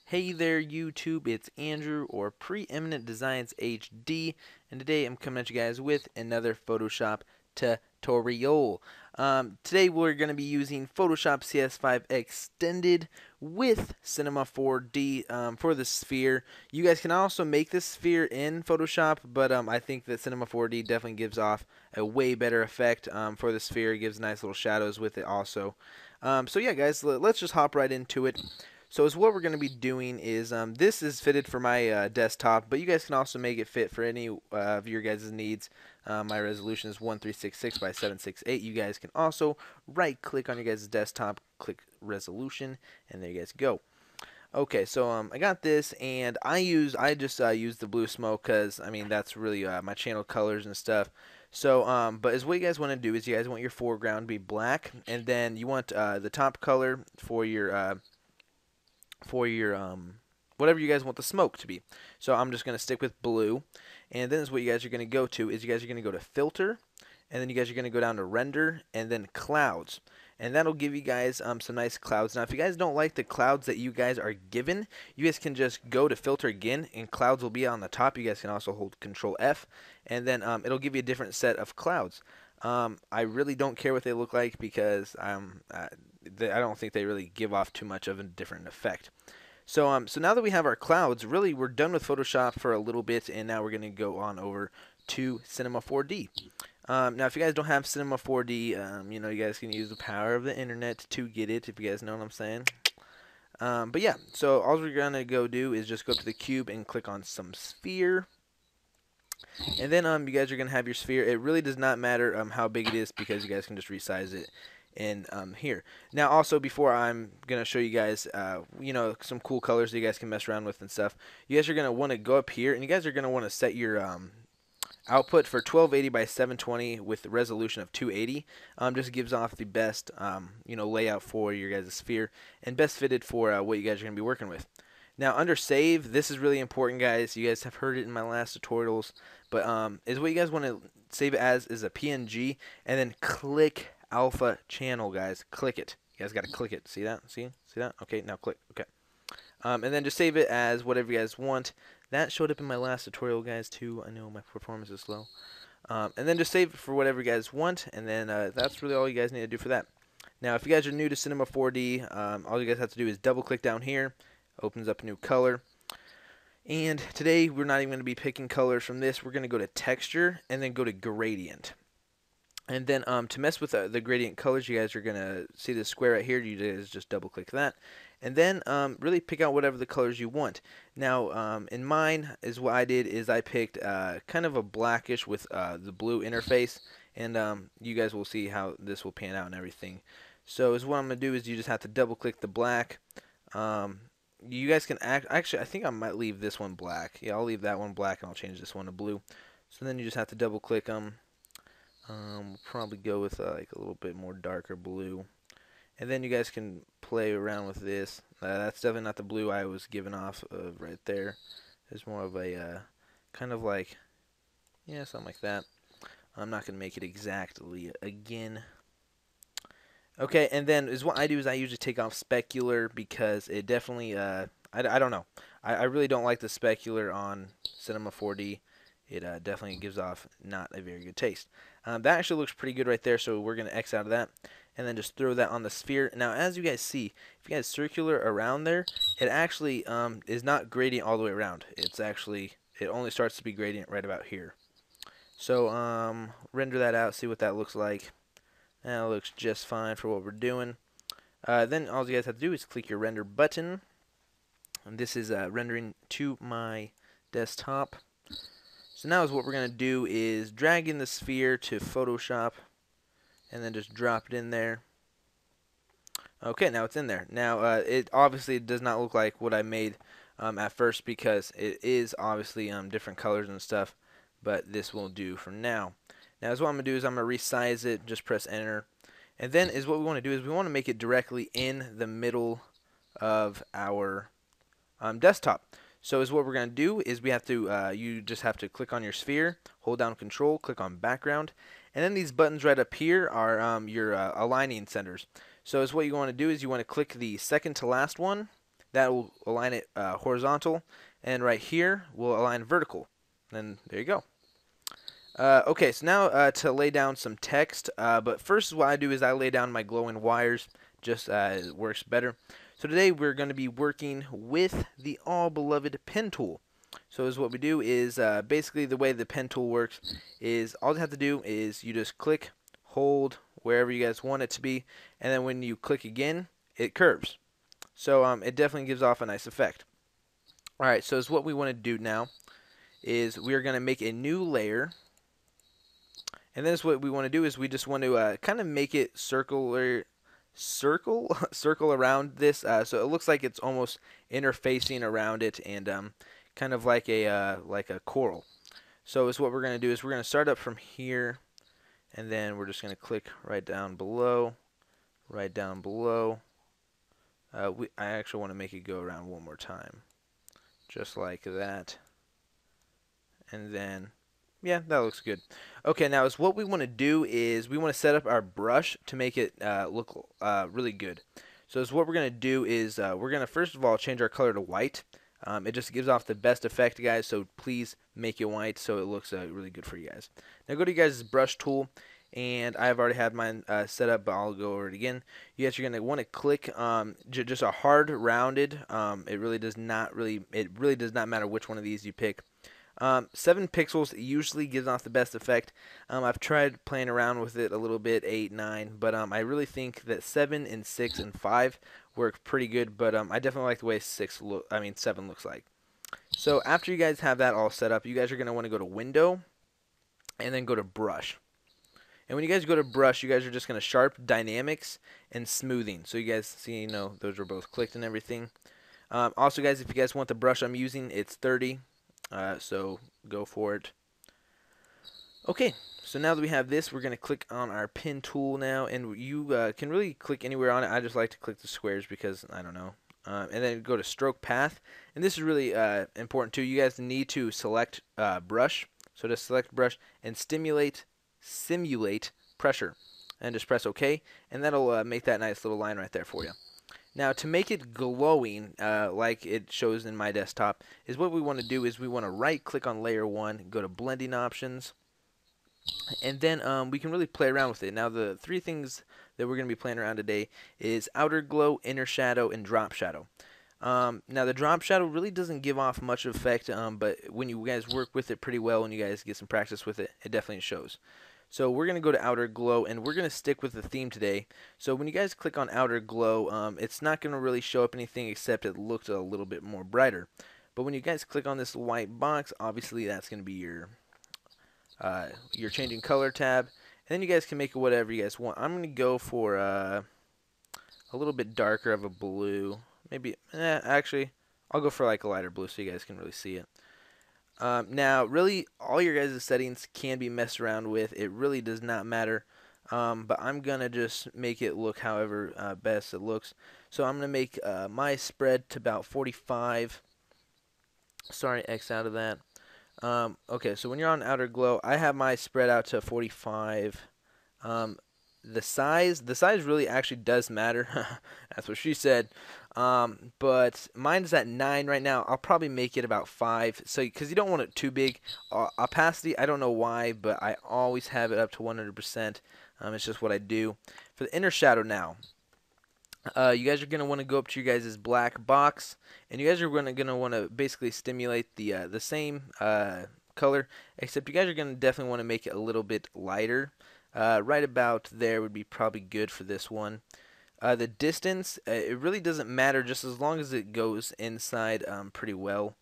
Hey there YouTube, it's Andrew or Preeminent Designs HD, and today I'm coming at you guys with another Photoshop tutorial. Today we're going to be using Photoshop CS5 Extended with Cinema 4D for the sphere. You guys can also make this sphere in Photoshop, but I think that Cinema 4D definitely gives off a way better effect for the sphere. It gives nice little shadows with it also. So yeah guys, let's just hop right into it. So as what we're going to be doing is, this is fitted for my desktop, but you guys can also make it fit for any of your guys' needs. My resolution is 1366 by 768. You guys can also right click on your guys' desktop, click resolution, and there you guys go. Okay, so I got this, and I just use the blue smoke because I mean that's really my channel colors and stuff. So but as what you guys want to do is you guys want your foreground to be black, and then you want the top color for your whatever you guys want the smoke to be. So I'm just going to stick with blue, and then is what you guys are going to go to is you guys are going to go to filter, and then you guys are going to go down to render, and then clouds, and that'll give you guys some nice clouds. Now if you guys don't like the clouds that you guys are given, you guys can just go to filter again, and clouds will be on the top. You guys can also hold Control F, and then it'll give you a different set of clouds. I really don't care what they look like because I don't think they really give off too much of a different effect. So now that we have our clouds, really we're done with Photoshop for a little bit, and now we're going to go on over to Cinema 4D. Now, if you guys don't have Cinema 4D, you know, you guys can use the power of the internet to get it, if you guys know what I'm saying. But yeah, so all we're going to go do is just go up to the cube and click on some sphere. And then you guys are going to have your sphere. It really does not matter how big it is because you guys can just resize it in here. Now also before I'm going to show you guys you know, some cool colors that you guys can mess around with and stuff, you guys are going to want to go up here and you guys are going to want to set your output for 1280 by 720 with the resolution of 280. Just gives off the best you know, layout for your guys' sphere and best fitted for what you guys are going to be working with. Now under save, this is really important guys. You guys have heard it in my last tutorials, but is what you guys want to save it as is a PNG, and then click alpha channel guys. Click it. You guys got to click it. See that? See that? Okay, now click. Okay. And then just save it as whatever you guys want. That showed up in my last tutorial guys too. I know my performance is slow. And then just save it for whatever you guys want, and then that's really all you guys need to do for that. Now if you guys are new to Cinema 4D, all you guys have to do is double click down here. Opens up a new color. And today we're not even going to be picking colors from this. We're going to go to texture and then go to gradient. And then to mess with the gradient colors, you guys are going to see this square right here. You guys just double click that. And then really pick out whatever the colors you want. Now in mine is what I did is I picked kind of a blackish with the blue interface. And you guys will see how this will pan out and everything. So is what I'm going to do is you just have to double click the black. You guys can actually I think I might leave this one black. Yeah, I'll leave that one black and I'll change this one to blue. So then you just have to double click them. We'll probably go with like a little bit more darker blue. And then you guys can play around with this. That's definitely not the blue I was giving off of right there. It's more of a kind of like, yeah, something like that. I'm not going to make it exactly again. Okay, and then is what I do is I usually take off specular because it definitely, I don't know. I really don't like the specular on Cinema 4D. It definitely gives off not a very good taste. That actually looks pretty good right there, so we're going to X out of that. And then just throw that on the sphere. Now, as you guys see, if you guys circular around there, it actually is not gradient all the way around. It's actually, it only starts to be gradient right about here. So render that out, see what that looks like. That looks just fine for what we're doing. Then all you guys have to do is click your render button. And this is rendering to my desktop. So now is what we're going to do is drag in the sphere to Photoshop and then just drop it in there. Okay, now it's in there. Now it obviously does not look like what I made at first because it is obviously different colors and stuff, but this will do for now. Now is what I'm going to do is I'm going to resize it, just press enter. And then is what we want to do is we want to make it directly in the middle of our desktop. So is what we're going to do is we have to, you just have to click on your sphere, hold down control, click on background, and then these buttons right up here are your aligning centers. So is what you want to do is you want to click the second to last one. that will align it horizontal, and right here we'll align vertical. And there you go. Okay, so now to lay down some text, but first what I do is I lay down my glowing wires, just it works better. So today we're going to be working with the all-beloved pen tool. So what we do is basically the way the pen tool works is all you have to do is you just click, hold wherever you guys want it to be, and then when you click again, it curves. So it definitely gives off a nice effect. Alright, so what we want to do now is we are going to make a new layer. And then what we want to do is we just want to kind of make it circle around this, so it looks like it's almost interfacing around it, and kind of like a coral. So what we're going to do is we're going to start up from here, and then we're just going to click right down below, right down below. I actually want to make it go around one more time, just like that, and then. Yeah, that looks good. Okay, now what we want to do is we want to set up our brush to make it look really good. So what we're going to do is we're going to first of all change our color to white. It just gives off the best effect, guys, so please make it white so it looks really good for you guys. Now go to you guys' brush tool, and I've already had mine set up, but I'll go over it again. You guys are going to want to click just a hard rounded. It really does not matter which one of these you pick. 7 pixels usually gives off the best effect. I've tried playing around with it a little bit, 8, 9, but I really think that 7 and 6 and 5 work pretty good. But I definitely like the way 7 looks like. So after you guys have that all set up, you guys are going to want to go to Window, and then go to Brush. And when you guys go to Brush, you guys are just going to Sharp, Dynamics, and Smoothing. So you guys see, those are both clicked and everything. Also, guys, if you guys want the brush I'm using, it's 30. So go for it. Okay, so now that we have this, we're going to click on our pen tool now, and you can really click anywhere on it. I just like to click the squares because I don't know. And then go to stroke path, and this is really important too. You guys need to select brush. So just select brush and simulate pressure, and just press OK, and that'll make that nice little line right there for you. Now to make it glowing like it shows in my desktop is what we want to do is we want to right click on layer 1, go to blending options, and then we can really play around with it. Now the 3 things that we're going to be playing around today is outer glow, inner shadow, and drop shadow. Now the drop shadow really doesn't give off much effect, but when you guys work with it pretty well and you guys get some practice with it, it definitely shows. So we're going to go to outer glow, and we're going to stick with the theme today. So when you guys click on outer glow, it's not going to really show up anything except it looks a little bit more brighter. But when you guys click on this white box, obviously that's going to be your changing color tab. And then you guys can make it whatever you guys want. I'm going to go for a little bit darker of a blue. Maybe, actually, I'll go for like a lighter blue so you guys can really see it. Now, really, all your guys' settings can be messed around with. It really does not matter. But I'm going to just make it look however best it looks. So I'm going to make my spread to about 45. Sorry, X out of that. Okay, so when you're on outer glow, I have my spread out to 45. The size really actually does matter. That's what she said. But mine's at 9 right now. I'll probably make it about 5. So because you don't want it too big. Opacity, I don't know why, but I always have it up to 100%. It's just what I do. For the inner shadow now, you guys are going to want to go up to your guys' black box, and you guys are going to want to basically stimulate the same color, except you guys are going to definitely want to make it a little bit lighter. Right about there would be probably good for this one. The distance, it really doesn't matter just as long as it goes inside pretty well.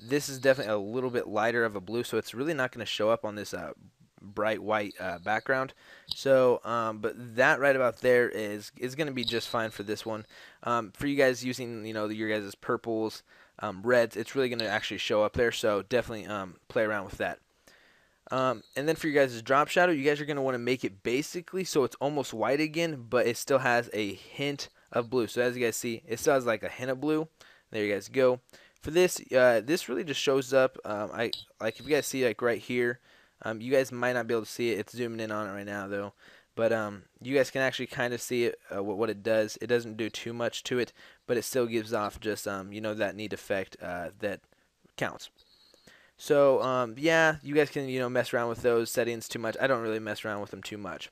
This is definitely a little bit lighter of a blue, so it's really not going to show up on this bright white background. So, but that right about there is going to be just fine for this one. For you guys using, your guys' purples, reds, it's really going to actually show up there. So definitely play around with that. And then for you guys' drop shadow, you guys are going to want to make it basically so it's almost white again, but it still has a hint of blue. So as you guys see, it still has like a hint of blue. There you guys go. For this, this really just shows up. If you guys see like right here, you guys might not be able to see it. It's zooming in on it right now though. But you guys can actually kind of see it, what it does. It doesn't do too much to it, but it still gives off just you know, that neat effect that counts. So yeah, you guys can, you know, mess around with those settings too much. I don't really mess around with them too much.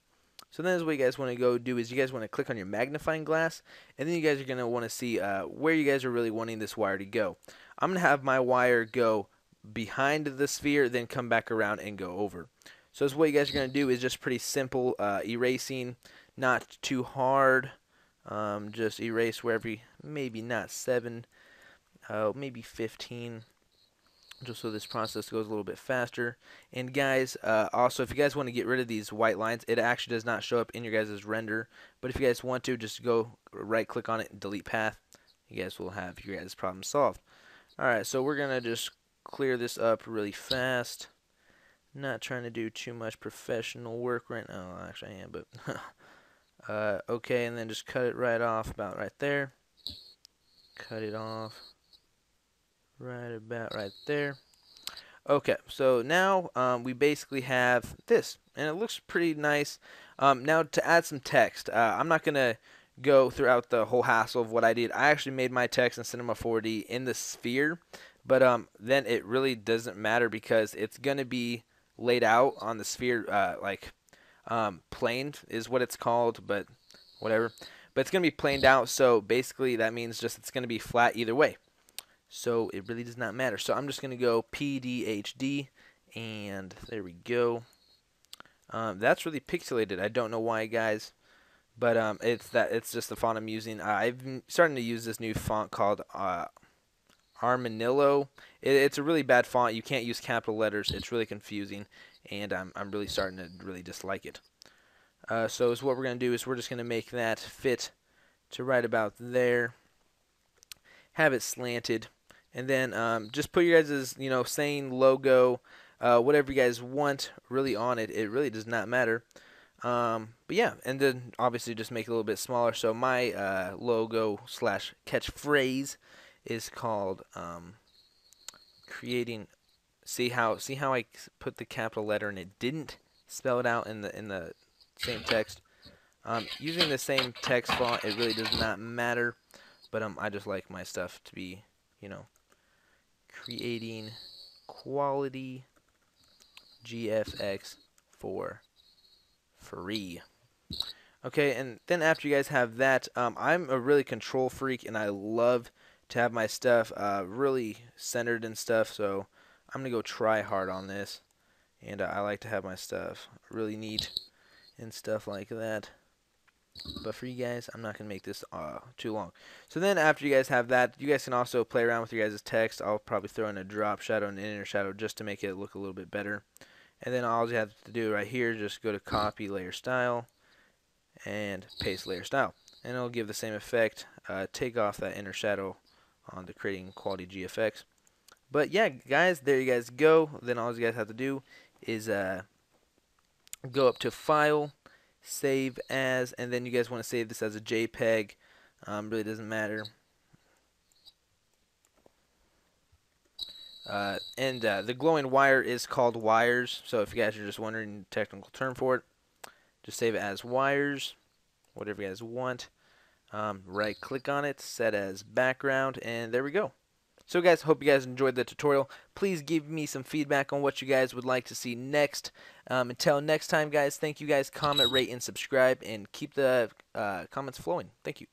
So then what you guys want to go do is you guys want to click on your magnifying glass, and then you guys are going to want to see where you guys are really wanting this wire to go. I'm going to have my wire go behind the sphere, then come back around and go over. So what you guys are going to do is just pretty simple erasing, not too hard. Just erase wherever maybe not 7, maybe 15. Just so this process goes a little bit faster. And guys, also if you guys want to get rid of these white lines, it actually does not show up in your guys' render. But if you guys want to, just go right click on it and delete path. You guys will have your guys' problem solved. Alright, so we're going to just clear this up really fast. Not trying to do too much professional work right now. Actually I am, but okay, and then just cut it right off about right there. Cut it off right about right there. Okay, so now we basically have this, and it looks pretty nice. Now to add some text, I'm not gonna go throughout the whole hassle of what I did. I actually made my text in Cinema 4D in the sphere, but then it really doesn't matter because it's gonna be laid out on the sphere, like planed is what it's called, but whatever. But it's gonna be planed out, so basically that means just it's gonna be flat either way. So it really does not matter. So I'm just going to go PDHD, and there we go. That's really pixelated. I don't know why, guys, but it's just the font I'm using. I've been starting to use this new font called Armanillo. It's a really bad font. You can't use capital letters. It's really confusing, and I'm really starting to really dislike it. So what we're going to do is we're just going to make that fit to right about there. Have it slanted. And then just put your guys' saying logo, whatever you guys want really on it. It really does not matter. But yeah, and then obviously just make it a little bit smaller. So my logo / catchphrase is called creating. See how I put the capital letter and it didn't spell it out in the same text. Using the same text font, it really does not matter. But I just like my stuff to be, creating quality GFX for free. Okay, and then after you guys have that, I'm a really control freak, and I love to have my stuff really centered and stuff, so I'm going to go try hard on this. And I like to have my stuff really neat and stuff like that. But for you guys, I'm not going to make this too long. So then after you guys have that, you guys can also play around with your guys' text. I'll probably throw in a drop shadow and an inner shadow just to make it look a little bit better. And then all you have to do right here, just go to copy layer style and paste layer style. And it'll give the same effect. Take off that inner shadow on the creating quality GFX. But yeah, guys, there you guys go. Then all you guys have to do is go up to File, Save As, and then you guys want to save this as a JPEG. Really doesn't matter. And the glowing wire is called wires, so if you guys are just wondering the technical term for it, just save it as wires, whatever you guys want. Right click on it, set as background, and there we go. So guys, hope you guys enjoyed the tutorial. Please give me some feedback on what you guys would like to see next. Until next time, guys, thank you guys. Comment, rate, and subscribe, and keep the comments flowing. Thank you.